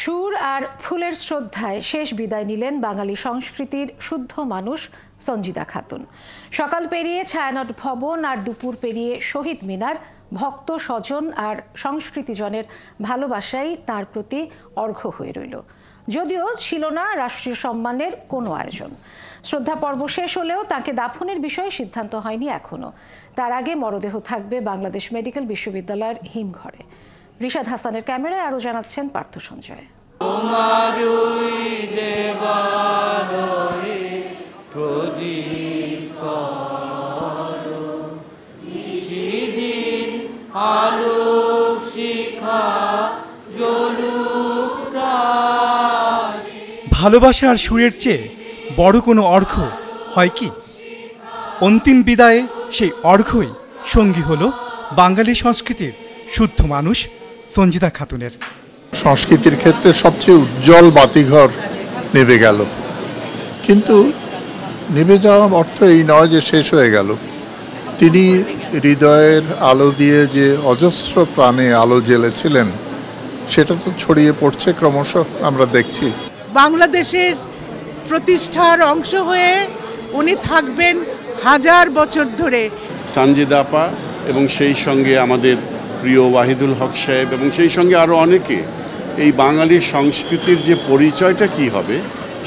সুর আর ফুলের শ্রদ্ধায় শেষ বিদায় নিলেন বাঙালি সংস্কৃতির শুদ্ধ মানুষ সঞ্জিদা খাতুন। সকাল পেরিয়ে ছায়ানট ভবন আর দুপুর পেরিয়ে শহীদ মিনার ভক্ত স্বজন আর সংস্কৃতিজনের ভালোবাসাই তার প্রতি অর্ঘ্য হয়ে রইল। যদিও ছিল না রাষ্ট্রীয় সম্মানের কোনো আয়োজন। শ্রদ্ধা পর্ব শেষ হলেও তাকে দাফনের বিষয়ে সিদ্ধান্ত হয়নি এখনো। তার আগে মরদেহ থাকবে বাংলাদেশ মেডিকেল বিশ্ববিদ্যালয়ের হিমঘরে। রিশাদ হাসানের ক্যামেরায় আরো জানাচ্ছেন পার্থ সঞ্জয়। ভালোবাসা আর সুরের চেয়ে বড় কোনো অর্ঘ্য হয় কি? অন্তিম বিদায়ে সেই অর্ঘ্যই সঙ্গী হলো বাঙালি সংস্কৃতির শুদ্ধ মানুষ সঞ্জিদা খাতুনের। সংস্কৃতির ক্ষেত্রে সবচেয়ে উজ্জ্বল বাতিঘর নেভে গেল, কিন্তু নেভে যাওয়ার অর্থ এই নয় যে শেষ হয়ে গেল। তিনি হৃদয়ের আলো দিয়ে যে অজস্র প্রাণে আলো জ্বেলেছিলেন, সেটা তো ছড়িয়ে পড়ছে ক্রমশ, আমরা দেখছি। বাংলাদেশের প্রতিষ্ঠার অংশ হয়ে উনি থাকবেন হাজার বছর ধরে। সঞ্জিদা আপা এবং সেই সঙ্গে আমাদের প্রিয় ওয়াহিদুল হক সাহেব এবং সেই সঙ্গে আরও অনেকে এই বাঙালির সংস্কৃতির যে পরিচয়টা কি হবে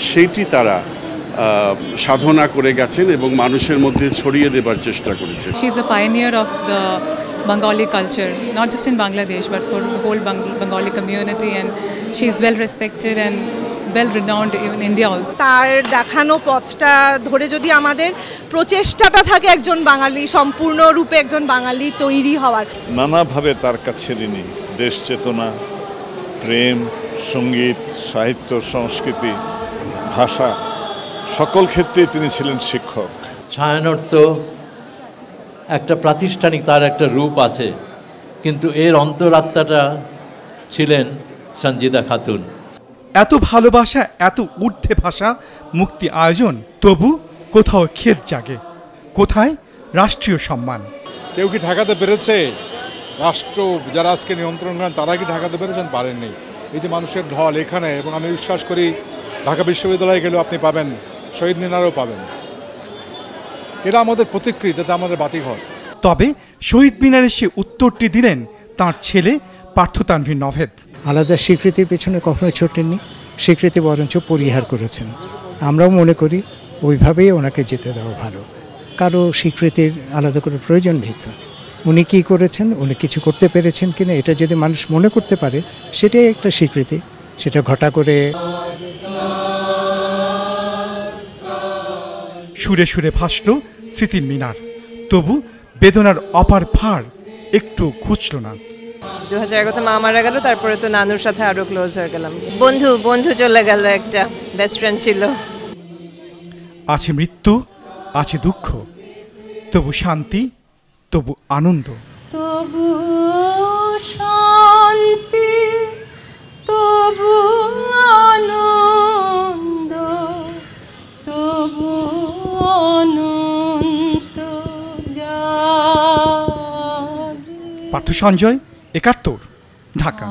সেইটি তারা সাধনা করে গেছেন এবং মানুষের মধ্যে ছড়িয়ে দেবার চেষ্টা করেছে। She is a pioneer of the Bengali culture, not just in Bangladesh but for the whole Bengali community, and she is well respected and well renowned in India also. তার দেখানো পথটা ধরে যদি আমাদের প্রচেষ্টাটা থাকে একজন বাঙালি, সম্পূর্ণ রূপে একজন বাঙালি তৈরি হওয়ার, নানাভাবে তার কাছে ঋণী। দেশ চেতনা, প্রেম, সঙ্গীত, সাহিত্য, সংস্কৃতি, ভাষা, সকল ক্ষেত্রেই তিনি ছিলেন শিক্ষক। ছায়ানট তো একটা প্রাতিষ্ঠানিক, তার একটা রূপ আছে, কিন্তু এর অন্তরাত্মাটা ছিলেন সঞ্জিদা খাতুন। এত ভালোবাসা, এত ঊর্ধ্বে ভাষা, মুক্তি আয়োজন, তবু কোথাও খেদ জাগে। কোথায় রাষ্ট্রীয় সম্মান? কেউ কি ঢাকাতে পেরেছে? রাষ্ট্র যারা আজকে নিয়ন্ত্রণ করেন তারা কি ঢাকাতে পেরেছেন? পারেননি। এই যে মানুষের ঢল এখানে, এবং আমি বিশ্বাস করি ঢাকা বিশ্ববিদ্যালয়ে গেলেও আপনি পাবেন, শহীদ মিনারও পাবেন। এরা আমাদের প্রতিকৃতি, এটা আমাদের বাতিঘর। তবে শহীদ মিনারে সে উত্তরটি দিলেন তার ছেলে পার্থ তানভীর নভেদ। আলাদা স্বীকৃতির পেছনে কখনো ছোটেননি, স্বীকৃতি বরঞ্চ পরিহার করেছেন। আমরাও মনে করি ওইভাবেই ওনাকে যেতে দেওয়া ভালো। কারো স্বীকৃতির আলাদা করে প্রয়োজন নেই। তো উনি কী করেছেন, উনি কিছু করতে পেরেছেন কিনা, এটা যদি মানুষ মনে করতে পারে সেটাই একটা স্বীকৃতি। সেটা ঘটা করে সুরে সুরে ভাসল স্মৃতির মিনার, তবু বেদনার অপার ভার একটু ঘুচল না। 2011-তে মা মারা গেল, তারপরে তো নানুর সাথে আরো ক্লোজ হয়ে গেলাম। বন্ধু চলে গেল, একটা বেস্ট ফ্রেন্ড ছিল। আছে মৃত্যু, আছে দুঃখ, তবু শান্তি, তবু আনন্দ। তবু শান্তি, তবু আনন্দ, তবু অনন্ত পার্থ সঞ্জয়, 71, ঢাকা।